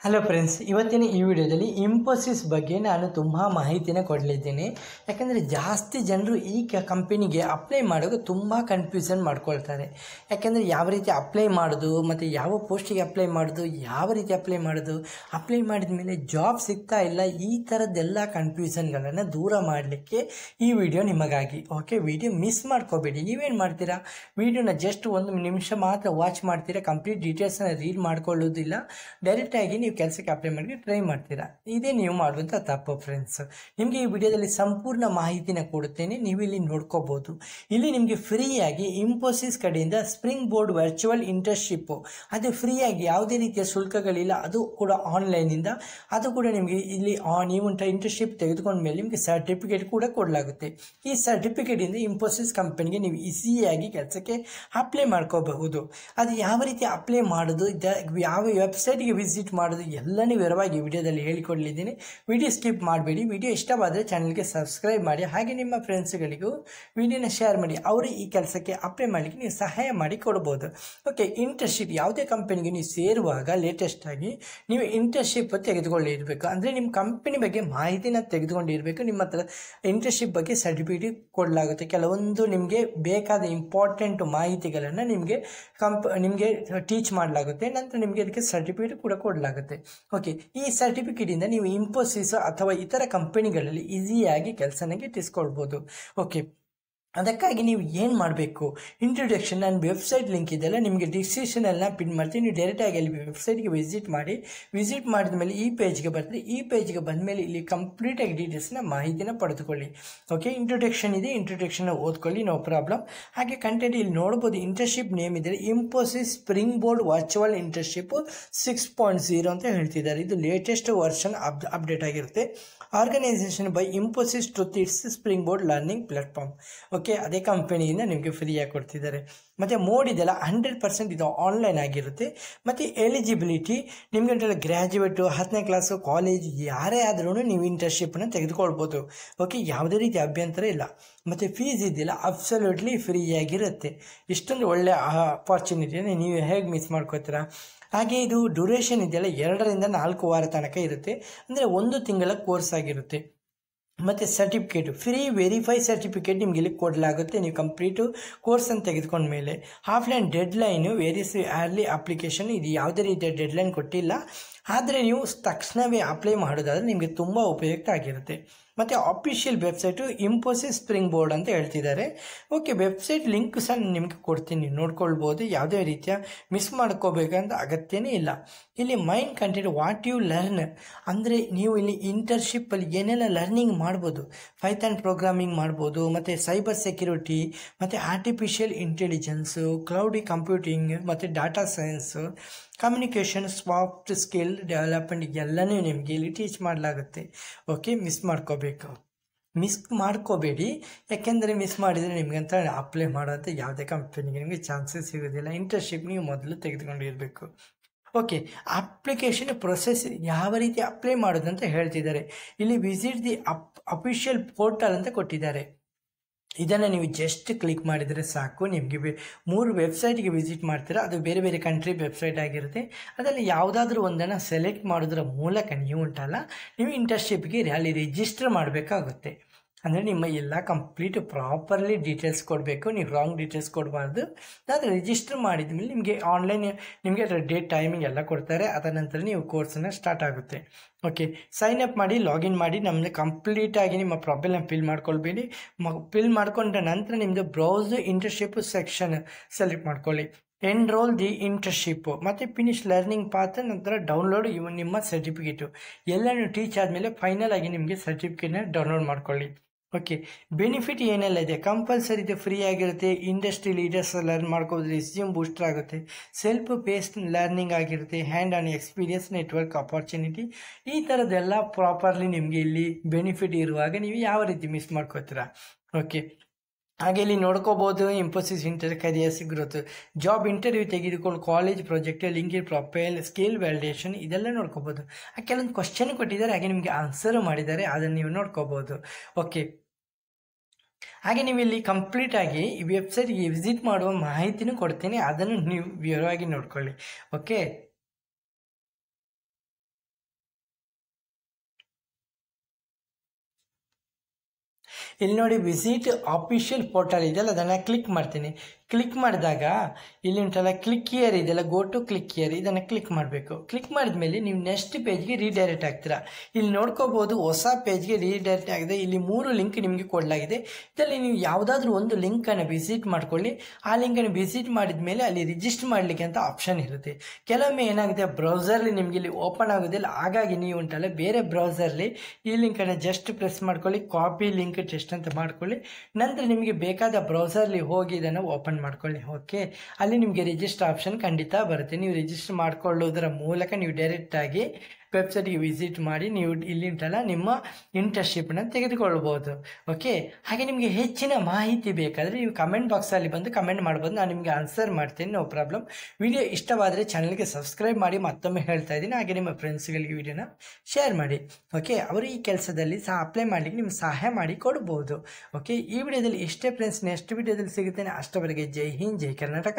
Hello friends, ಇವತ್ತಿನ ಈ ವಿಡಿಯೋದಲ್ಲಿ ಇನ್ಫೋಸಿಸ್ ಬಗ್ಗೆ ನಾನು ತುಂಬ ಮಾಹಿತಿನ ಕೊಡಲಿದ್ದೀನಿ. ಯಾಕಂದರೆ ಜಾಸ್ತಿ ಜನರು ಈ ಕಂಪನಿಗೆ ಅಪ್ಲೈ ಮಾಡೋದು ತುಂಬ ಕನ್ಫ್ಯೂಷನ್ ಮಾಡ್ಕೊಳ್ತಾರೆ. ಯಾಕಂದರೆ ಯಾವ ರೀತಿ ಅಪ್ಲೈ ಮಾಡೋದು ಮತ್ತು ಯಾವ ಪೋಸ್ಟಿಗೆ ಅಪ್ಲೈ ಮಾಡೋದು, ಯಾವ ರೀತಿ ಅಪ್ಲೈ ಮಾಡೋದು, ಅಪ್ಲೈ ಮಾಡಿದ ಮೇಲೆ ಜಾಬ್ ಸಿಗ್ತಾ ಇಲ್ಲ, ಈ ಥರದ್ದೆಲ್ಲ ಕನ್ಫ್ಯೂಷನ್ಗಳನ್ನು ದೂರ ಮಾಡಲಿಕ್ಕೆ ಈ ವಿಡಿಯೋ ನಿಮಗಾಗಿ. ಓಕೆ, ವಿಡಿಯೋ ಮಿಸ್ ಮಾಡ್ಕೋಬೇಡಿ. ನೀವೇನು ಮಾಡ್ತೀರಾ, ವಿಡಿಯೋನ ಜಸ್ಟ್ 1 ನಿಮಿಷ ಮಾತ್ರ ವಾಚ್ ಮಾಡ್ತೀರಾ, ಕಂಪ್ಲೀಟ್ ಡೀಟೇಲ್ಸ್ನ ರೀಡ್ ಮಾಡ್ಕೊಳ್ಳೋದಿಲ್ಲ, ಡೈರೆಕ್ಟಾಗಿ ನೀವು ಕೆಲಸಕ್ಕೆ ಅಪ್ಲೈ ಮಾಡಿ ಟ್ರೈ ಮಾಡ್ತೀರಾ. ಇದೇ ನೀವು ಮಾಡುವಂಥ ತಪ್ಪು ಫ್ರೆಂಡ್ಸ್. ನಿಮಗೆ ಈ ವಿಡಿಯೋದಲ್ಲಿ ಸಂಪೂರ್ಣ ಮಾಹಿತಿನ ಕೊಡುತ್ತೇನೆ, ನೀವು ಇಲ್ಲಿ ನೋಡ್ಕೋಬಹುದು. ಇಲ್ಲಿ ನಿಮಗೆ ಫ್ರೀಯಾಗಿ ಇನ್ಫೋಸಿಸ್ ಕಡೆಯಿಂದ ಸ್ಪ್ರಿಂಗ್ ಬೋರ್ಡ್ ವರ್ಚುವಲ್ ಇಂಟರ್ನ್ಶಿಪ್, ಅದು ಫ್ರೀಯಾಗಿ, ಯಾವುದೇ ರೀತಿಯ ಶುಲ್ಕಗಳಿಲ್ಲ, ಅದು ಕೂಡ ಆನ್ಲೈನಿಂದ. ಅದು ಕೂಡ ನಿಮಗೆ ಇಲ್ಲಿ ನೀವು ಇಂಟರ್ನ್ಶಿಪ್ ತೆಗೆದುಕೊಂಡ ಮೇಲೆ ನಿಮಗೆ ಸರ್ಟಿಫಿಕೇಟ್ ಕೂಡ ಕೊಡಲಾಗುತ್ತೆ. ಈ ಸರ್ಟಿಫಿಕೇಟಿಂದ ಇನ್ಫೋಸಿಸ್ ಕಂಪನಿಗೆ ನೀವು ಈಸಿಯಾಗಿ ಕೆಲಸಕ್ಕೆ ಅಪ್ಲೈ ಮಾಡ್ಕೋಬಹುದು. ಅದು ಯಾವ ರೀತಿ ಅಪ್ಲೈ ಮಾಡೋದು, ಯಾವ ವೆಬ್ಸೈಟ್ಗೆ ವಿಸಿಟ್ ಮಾಡೋದು, ಎಲ್ಲನೂ ವಿವರವಾಗಿ ವಿಡಿಯೋದಲ್ಲಿ ಹೇಳಿಕೊಡಲಿದ್ದೀನಿ. ವಿಡಿಯೋ ಸ್ಕಿಪ್ ಮಾಡಬೇಡಿ. ವಿಡಿಯೋ ಇಷ್ಟವಾದರೆ ಚಾನಲ್ಗೆ ಸಬ್ಸ್ಕ್ರೈಬ್ ಮಾಡಿ, ಹಾಗೆ ನಿಮ್ಮ ಫ್ರೆಂಡ್ಸ್ಗಳಿಗೂ ವಿಡಿಯೋನ ಶೇರ್ ಮಾಡಿ. ಅವರು ಈ ಕೆಲಸಕ್ಕೆ ಅಪ್ಲೈ ಮಾಡಲಿಕ್ಕೆ ನೀವು ಸಹಾಯ ಮಾಡಿ ಕೊಡ್ಬೋದು. ಓಕೆ, ಇಂಟರ್ನ್ಶಿಪ್ ಯಾವುದೇ ಕಂಪನಿಗೆ ನೀವು ಸೇರುವಾಗ ಲೇಟೆಸ್ಟ್ ಆಗಿ ನೀವು ಇಂಟರ್ನ್ಶಿಪ್ ತೆಗೆದುಕೊಂಡಿರಬೇಕು. ಅಂದರೆ ನಿಮ್ಮ ಕಂಪನಿ ಬಗ್ಗೆ ಮಾಹಿತಿನ ತೆಗೆದುಕೊಂಡಿರಬೇಕು. ನಿಮ್ಮ ಹತ್ರ ಇಂಟರ್ನ್ಶಿಪ್ ಬಗ್ಗೆ ಸರ್ಟಿಫಿಕೇಟ್ ಕೊಡಲಾಗುತ್ತೆ. ಕೆಲವೊಂದು ನಿಮಗೆ ಬೇಕಾದ ಇಂಪಾರ್ಟೆಂಟ್ ಮಾಹಿತಿಗಳನ್ನು ನಿಮಗೆ ಟೀಚ್ ಮಾಡಲಾಗುತ್ತೆ. ನಂತರ ನಿಮಗೆ ಅದಕ್ಕೆ ಸರ್ಟಿಫಿಕೇಟ್ ಕೂಡ ಕೊಡಲಾಗುತ್ತೆ. ಓಕೆ, ಈ ಸರ್ಟಿಫಿಕೇಟಿಂದ ನೀವು ಇನ್ಫೋಸಿಸ್ ಅಥವಾ ಇತರ ಕಂಪನಿಗಳಲ್ಲಿ ಈಸಿಯಾಗಿ ಕೆಲಸನ ಗಿಟ್ಟಿಸ್ಕೊಳ್ಬೋದು. ಓಕೆ, ಅದಕ್ಕಾಗಿ ನೀವು ಏನು ಮಾಡಬೇಕು, ಇಂಟ್ರೊಡಕ್ಷನ್ ನನ್ನ ವೆಬ್ಸೈಟ್ ಲಿಂಕ್ ಇದೆಲ್ಲ ನಿಮಗೆ ಡಿಸ್ಕ್ರಿಪ್ಷನೆಲ್ಲ ಪಿನ್ ಮಾಡ್ತೀನಿ. ನೀವು ಡೈರೆಕ್ಟಾಗಿ ಅಲ್ಲಿ ವೆಬ್ಸೈಟ್ಗೆ ವಿಸಿಟ್ ಮಾಡಿದ ಮೇಲೆ ಈ ಪೇಜ್ಗೆ ಬರ್ತೀರಿ. ಈ ಪೇಜ್ಗೆ ಬಂದ ಮೇಲೆ ಇಲ್ಲಿ ಕಂಪ್ಲೀಟಾಗಿ ಡೀಟೇಲ್ಸ್ನ ಮಾಹಿತಿನ ಪಡೆದುಕೊಳ್ಳಿ. ಓಕೆ, ಇಂಟ್ರೊಡಕ್ಷನ್ ಇದೆ, ಇಂಟ್ರೊಡಕ್ಷನ್ ಓದ್ಕೊಳ್ಳಿ, ನೋ ಪ್ರಾಬ್ಲಮ್. ಹಾಗೆ ಕಂಟೆಂಟ್ ಇಲ್ಲಿ ನೋಡ್ಬೋದು. ಇಂಟರ್ನ್ಶಿಪ್ ನೇಮ್ ಇದೆ Infosys Springboard virtual internship 6.0 ಅಂತ ಹೇಳ್ತಿದ್ದಾರೆ. ಇದು ಲೇಟೆಸ್ಟ್ ವರ್ಷನ್ ಅಪ್ಡೇಟ್ ಆಗಿರುತ್ತೆ. Organisation by Infosys through its Springboard learning platform. Okay, ಅದೇ ಕಂಪನಿಯಿಂದ ನಿಮಗೆ ಫ್ರೀಯಾಗಿ ಕೊಡ್ತಿದ್ದಾರೆ. ಮತ್ತು ಮೋಡ್ ಇದೆಲ್ಲ 100% ಇದು ಆನ್ಲೈನ್ ಆಗಿರುತ್ತೆ. ಮತ್ತು ಎಲಿಜಿಬಿಲಿಟಿ ನಿಮಗೆ ಗ್ರ್ಯಾಜುಯೇಟು, 10ನೇ ಕ್ಲಾಸು, ಕಾಲೇಜ್ ಯಾರೇ ಆದ್ರೂ ನೀವು ಇಂಟರ್ನ್ಶಿಪ್ನ ತೆಗೆದುಕೊಳ್ಬೋದು. ಓಕೆ, ಯಾವುದೇ ರೀತಿ ಅಭ್ಯಂತರ ಇಲ್ಲ. ಮತ್ತು ಫೀಸ್ ಇದೆಯಲ್ಲ ಅಬ್ಸಲ್ಯೂಟ್ಲಿ ಫ್ರೀಯಾಗಿರುತ್ತೆ. ಇಷ್ಟೊಂದು ಒಳ್ಳೆ ಅಪಾರ್ಚುನಿಟಿನ ನೀವು ಹೇಗೆ ಮಿಸ್ ಮಾಡ್ಕೋತೀರಾ. ಹಾಗೆ ಇದು ಡ್ಯೂರೇಷನ್ ಇದೆಯಲ್ಲ 2 ರಿಂದ 4 ವಾರ ತನಕ ಇರುತ್ತೆ. ಅಂದರೆ 1 ತಿಂಗಳ ಕೋರ್ಸ್ ಆಗಿರುತ್ತೆ. ಮತ್ತು ಸರ್ಟಿಫಿಕೇಟು ಫ್ರೀ ವೆರಿಫೈ ಸರ್ಟಿಫಿಕೇಟ್ ನಿಮಗೆ ಇಲ್ಲಿ ಕೊಡಲಾಗುತ್ತೆ. ನೀವು ಕಂಪ್ಲೀಟು ಕೋರ್ಸನ್ನು ತೆಗೆದುಕೊಂಡ ಮೇಲೆ offline deadline various early application, ಇದು ಯಾವುದೇ ರೀತಿಯ ಡೆಡ್ಲೈನ್ ಕೊಟ್ಟಿಲ್ಲ. ಆದರೆ ನೀವು ತಕ್ಷಣವೇ ಅಪ್ಲೈ ಮಾಡೋದಾದರೆ ನಿಮಗೆ ತುಂಬ ಉಪಯುಕ್ತ ಆಗಿರುತ್ತೆ. ಮತ್ತು official website Infosys spring board ಅಂತ ಹೇಳ್ತಿದ್ದಾರೆ. ಓಕೆ, ವೆಬ್ಸೈಟ್ ಲಿಂಕ್ ಸಹ ನಿಮಗೆ ಕೊಡ್ತೀನಿ, ನೋಡ್ಕೊಳ್ಬೋದು. ಯಾವುದೇ ರೀತಿಯ ಮಿಸ್ ಮಾಡ್ಕೋಬೇಕಂತ ಅಗತ್ಯನೇ ಇಲ್ಲ. ಇಲ್ಲಿ main content what you learn, ಅಂದರೆ ನೀವು ಇಲ್ಲಿ ಇಂಟರ್ನ್ಶಿಪ್ಪಲ್ಲಿ ಏನೆಲ್ಲ ಲರ್ನಿಂಗ್ ಮಾಡ್ಬೋದು. ಪೈಥಾನ್ ಪ್ರೋಗ್ರಾಮಿಂಗ್ ಮಾಡ್ಬೋದು, ಮತ್ತು ಸೈಬರ್ ಸೆಕ್ಯೂರಿಟಿ, ಮತ್ತು ಆರ್ಟಿಫಿಷಿಯಲ್ ಇಂಟೆಲಿಜೆನ್ಸು, ಕ್ಲೌಡ್ ಕಂಪ್ಯೂಟಿಂಗ್, ಮತ್ತು data science, communication, soft skill development ಎಲ್ಲನೂ ನಿಮಗೆ ಇಲ್ಲಿ ಟೀಚ್ ಮಾಡಲಾಗುತ್ತೆ. ಓಕೆ, ಮಿಸ್ ಮಾಡ್ಕೋಬೇಡಿ. ಯಾಕೆಂದರೆ ಮಿಸ್ ಮಾಡಿದರೆ ನಿಮಗಂತ ಅಪ್ಲೈ ಮಾಡೋಂಥ ಯಾವುದೇ ಕಂಪನಿಗೆ ನಿಮಗೆ ಚಾನ್ಸಸ್ ಸಿಗೋದಿಲ್ಲ. ಇಂಟರ್ನ್ಶಿಪ್ ನೀವು ಮೊದಲು ತೆಗೆದುಕೊಂಡಿರಬೇಕು. ಓಕೆ, ಅಪ್ಲಿಕೇಶನ್ ಪ್ರೊಸೆಸ್ ಯಾವ ರೀತಿ ಅಪ್ಲೈ ಮಾಡೋದು ಅಂತ ಹೇಳ್ತಿದ್ದಾರೆ. ಇಲ್ಲಿ ವಿಸಿಟ್ ದಿ ಅಫಿಷಿಯಲ್ ಪೋರ್ಟಲ್ ಅಂತ ಕೊಟ್ಟಿದ್ದಾರೆ. ಇದನ್ನು ನೀವು ಜಸ್ಟ್ ಕ್ಲಿಕ್ ಮಾಡಿದರೆ ಸಾಕು. ನಿಮಗೆ 3 ವೆಬ್ಸೈಟ್ಗೆ ವಿಸಿಟ್ ಮಾಡ್ತೀರಾ. ಅದು ಬೇರೆ ಬೇರೆ ಕಂಟ್ರಿ ವೆಬ್ಸೈಟ್ ಆಗಿರುತ್ತೆ. ಅದರಲ್ಲಿ ಯಾವುದಾದ್ರೂ ಒಂದನ್ನು ಸೆಲೆಕ್ಟ್ ಮಾಡೋದ್ರ ಮೂಲಕ ನೀವು ನೀವು ಇಂಟರ್ನ್ಶಿಪ್ಗೆ ಅಲ್ಲಿ ರಿಜಿಸ್ಟರ್ ಮಾಡಬೇಕಾಗುತ್ತೆ. ಅಂದರೆ ನಿಮ್ಮ ಎಲ್ಲ ಕಂಪ್ಲೀಟ್ ಪ್ರಾಪರ್ಲಿ ಡೀಟೇಲ್ಸ್ ಕೊಡಬೇಕು. ನೀವು ರಾಂಗ್ ಡೀಟೇಲ್ಸ್ ಕೊಡಬಾರ್ದು. ಆದರೆ ರಿಜಿಸ್ಟರ್ ಮಾಡಿದ ಮೇಲೆ ನಿಮಗೆ ಆನ್ಲೈನ್ ನಿಮಗೆ ಡೇಟ್ ಟೈಮಿಂಗ್ ಎಲ್ಲ ಕೊಡ್ತಾರೆ. ಅದರ ನಂತರ ನೀವು ಕೋರ್ಸನ್ನು ಸ್ಟಾರ್ಟ್ ಆಗುತ್ತೆ. ಓಕೆ, ಸೈನ್ ಅಪ್ ಮಾಡಿ, ಲಾಗಿನ್ ಮಾಡಿ. ನಮ್ಮದು ಕಂಪ್ಲೀಟಾಗಿ ನಿಮ್ಮ ಪ್ರಾಬ್ಲಮ್ ಫಿಲ್ ಮಾಡ್ಕೊಳ್ಬೇಡಿ. ಫಿಲ್ ಮಾಡ್ಕೊಂಡ ನಂತರ ನಿಮ್ಮದು ಬ್ರೌಸ್ ಇಂಟರ್ನ್ಶಿಪ್ ಸೆಕ್ಷನ್ ಸೆಲೆಕ್ಟ್ ಮಾಡ್ಕೊಳ್ಳಿ. ಎನ್ರೋಲ್ ದಿ ಇಂಟರ್ನ್ಶಿಪ್ ಮತ್ತು ಫಿನಿಶ್ ಲರ್ನಿಂಗ್ ಪಾತ್, ನಂತರ ಡೌನ್ಲೋಡ್ ನಿಮ್ಮ ಸರ್ಟಿಫಿಕೇಟು ಎಲ್ಲನೂ ಟೀಚ್ ಆದಮೇಲೆ ಫೈನಲ್ ಆಗಿ ನಿಮಗೆ ಸರ್ಟಿಫಿಕೇಟ್ನ ಡೌನ್ಲೋಡ್ ಮಾಡ್ಕೊಳ್ಳಿ. ಓಕೆ, ಬೆನಿಫಿಟ್ ಏನೆಲ್ಲ ಇದೆ, ಕಂಪಲ್ಸರಿ ಇದು ಫ್ರೀ ಆಗಿರುತ್ತೆ. ಇಂಡಸ್ಟ್ರಿ ಲೀಡರ್ಸ್ ಲರ್ನ್ ಮಾಡ್ಕೋಬೋದು, ರೆಸ್ಯೂಮ್ ಬೂಸ್ಟರ್ ಆಗುತ್ತೆ, ಸೆಲ್ಫ್ ಬೇಸ್ಡ್ ಲರ್ನಿಂಗ್ ಆಗಿರುತ್ತೆ, hand on experience, network opportunity, ಈ ಥರದ್ದೆಲ್ಲ ಪ್ರಾಪರ್ಲಿ ನಿಮಗೆ ಇಲ್ಲಿ ಬೆನಿಫಿಟ್ ಇರುವಾಗ ನೀವು ಯಾವ ರೀತಿ ಮಿಸ್ ಮಾಡ್ಕೋತೀರಾ. ಓಕೆ, ಹಾಗೆ ಇಲ್ಲಿ ನೋಡ್ಕೋಬೋದು. Infosys careers growth, job interview ತೆಗೆದುಕೊಂಡು, college project, linked profile, skill validation, ಇದೆಲ್ಲ ನೋಡ್ಕೋಬೋದು. ಕೆಲವೊಂದು ಕ್ವಶನ್ ಕೊಟ್ಟಿದ್ದಾರೆ, ಹಾಗೆ ನಿಮಗೆ ಆನ್ಸರ್ ಮಾಡಿದ್ದಾರೆ, ಅದನ್ನು ನೀವು ನೋಡ್ಕೋಬೋದು. ಓಕೆ, ಹಾಗೆ ನೀವು ಇಲ್ಲಿ ಕಂಪ್ಲೀಟಾಗಿ ಈ ವೆಬ್ಸೈಟ್ಗೆ ವಿಸಿಟ್ ಮಾಡುವ ಮಾಹಿತಿನೂ ಕೊಡ್ತೀನಿ, ಅದನ್ನು ನೀವು ವಿವರವಾಗಿ ನೋಡ್ಕೊಳ್ಳಿ. ಓಕೆ. ಇಲ್ಲಿ ನೋಡಿ ವಿಸಿಟ್ ಅಫಿಷಿಯಲ್ ಪೋರ್ಟಲ್ ಇದೆಯಲ್ಲ ಅದನ್ನು ಕ್ಲಿಕ್ ಮಾಡ್ತೀನಿ. ಕ್ಲಿಕ್ ಮಾಡಿದಾಗ ಇಲ್ಲಿ ಉಂಟಲ್ಲ ಕ್ಲಿಕ್ ಹಿಯರ್ ಇದೆಯಲ್ಲ, ಗೋ ಟು ಕ್ಲಿಕ್ ಹಿಯರ್ ಇದನ್ನು ಕ್ಲಿಕ್ ಮಾಡಬೇಕು. ಕ್ಲಿಕ್ ಮಾಡಿದ್ಮೇಲೆ ನೀವು ನೆಕ್ಸ್ಟ್ ಪೇಜ್ಗೆ ರೀಡೈರೆಕ್ಟ್ ಆಗ್ತೀರಾ. ಇಲ್ಲಿ ನೋಡ್ಕೋಬೋದು ಹೊಸ ಪೇಜ್ಗೆ ರೀಡೈರೆಕ್ಟ್ ಆಗಿದೆ. ಇಲ್ಲಿ 3 ಲಿಂಕ್ ನಿಮಗೆ ಕೊಡಲಾಗಿದೆ. ಇದರಲ್ಲಿ ನೀವು ಯಾವುದಾದ್ರೂ ಒಂದು ಲಿಂಕನ್ನು ವಿಸಿಟ್ ಮಾಡ್ಕೊಳ್ಳಿ. ಆ ಲಿಂಕನ್ನು ವಿಸಿಟ್ ಮಾಡಿದ ಮೇಲೆ ಅಲ್ಲಿ ರಿಜಿಸ್ಟರ್ ಮಾಡಲಿಕ್ಕೆ ಅಂತ ಆಪ್ಷನ್ ಇರುತ್ತೆ. ಕೆಲವೊಮ್ಮೆ ಏನಾಗುತ್ತೆ ಬ್ರೌಸರ್ಲಿ ನಿಮಗೆ ಇಲ್ಲಿ ಓಪನ್ ಆಗೋದಿಲ್ಲ. ಹಾಗಾಗಿ ನೀವು ಉಂಟಲ್ಲ ಬೇರೆ ಬ್ರೌಸರ್ಲಿ ಈ ಲಿಂಕನ್ನು ಜಸ್ಟ್ ಪ್ರೆಸ್ ಮಾಡ್ಕೊಳ್ಳಿ, ಕಾಪಿ ಲಿಂಕ್ ಟೆಸ್ಟ್ ಅಂತ ಮಾಡ್ಕೊಳ್ಳಿ. ನಂತರ ನಿಮಗೆ ಬೇಕಾದ ಬ್ರೌಸರ್ಲಿ ಹೋಗಿ ಇದನ್ನು ಓಪನ್ ಮಾಡ್ಕೊಳ್ಳಿ. ಓಕೆ, ಅಲ್ಲಿ ನಿಮಗೆ ರಿಜಿಸ್ಟರ್ ಆಪ್ಷನ್ ಖಂಡಿತ ಬರುತ್ತೆ. ನೀವು ರಿಜಿಸ್ಟರ್ ಮಾಡ್ಕೊಳ್ಳೋದರ ಮೂಲಕ ನೀವು ಡೈರೆಕ್ಟಾಗಿ ವೆಬ್ಸೈಟ್ಗೆ ವಿಸಿಟ್ ಮಾಡಿ ನೀವು ಇಲ್ಲಿ ಉಂಟಲ್ಲ ನಿಮ್ಮ ಇಂಟರ್ನ್ಶಿಪ್ನ ತೆಗೆದುಕೊಳ್ಬೋದು. ಓಕೆ, ಹಾಗೆ ನಿಮಗೆ ಹೆಚ್ಚಿನ ಮಾಹಿತಿ ಬೇಕಾದರೆ ನೀವು ಕಮೆಂಟ್ ಬಾಕ್ಸಲ್ಲಿ ಬಂದು ಕಮೆಂಟ್ ಮಾಡ್ಬೋದು. ನಾನು ನಿಮಗೆ ಆನ್ಸರ್ ಮಾಡ್ತೀನಿ, ನೋ ಪ್ರಾಬ್ಲಮ್. ವಿಡಿಯೋ ಇಷ್ಟವಾದರೆ ಚಾನಲ್ಗೆ ಸಬ್ಸ್ಕ್ರೈಬ್ ಮಾಡಿ, ಮತ್ತೊಮ್ಮೆ ಹೇಳ್ತಾ ಇದ್ದೀನಿ. ಹಾಗೆ ನಿಮ್ಮ ಫ್ರೆಂಡ್ಸ್ಗಳಿಗೆ ವಿಡಿಯೋನ ಶೇರ್ ಮಾಡಿ. ಓಕೆ, ಅವರು ಈ ಕೆಲಸದಲ್ಲಿ ಸಹ ಅಪ್ಲೈ ಮಾಡಲಿಕ್ಕೆ ನಿಮ್ಗೆ ಸಹಾಯ ಮಾಡಿ ಕೊಡ್ಬೋದು. ಓಕೆ, ಈ ವಿಡಿಯೋದಲ್ಲಿ ಇಷ್ಟೇ ಫ್ರೆಂಡ್ಸ್. ನೆಕ್ಸ್ಟ್ ವಿಡಿಯೋದಲ್ಲಿ ಸಿಗುತ್ತೇನೆ. ಅಷ್ಟವರೆಗೆ ಜೈ ಹಿಂದ್, ಜೈ ಕರ್ನಾಟಕ.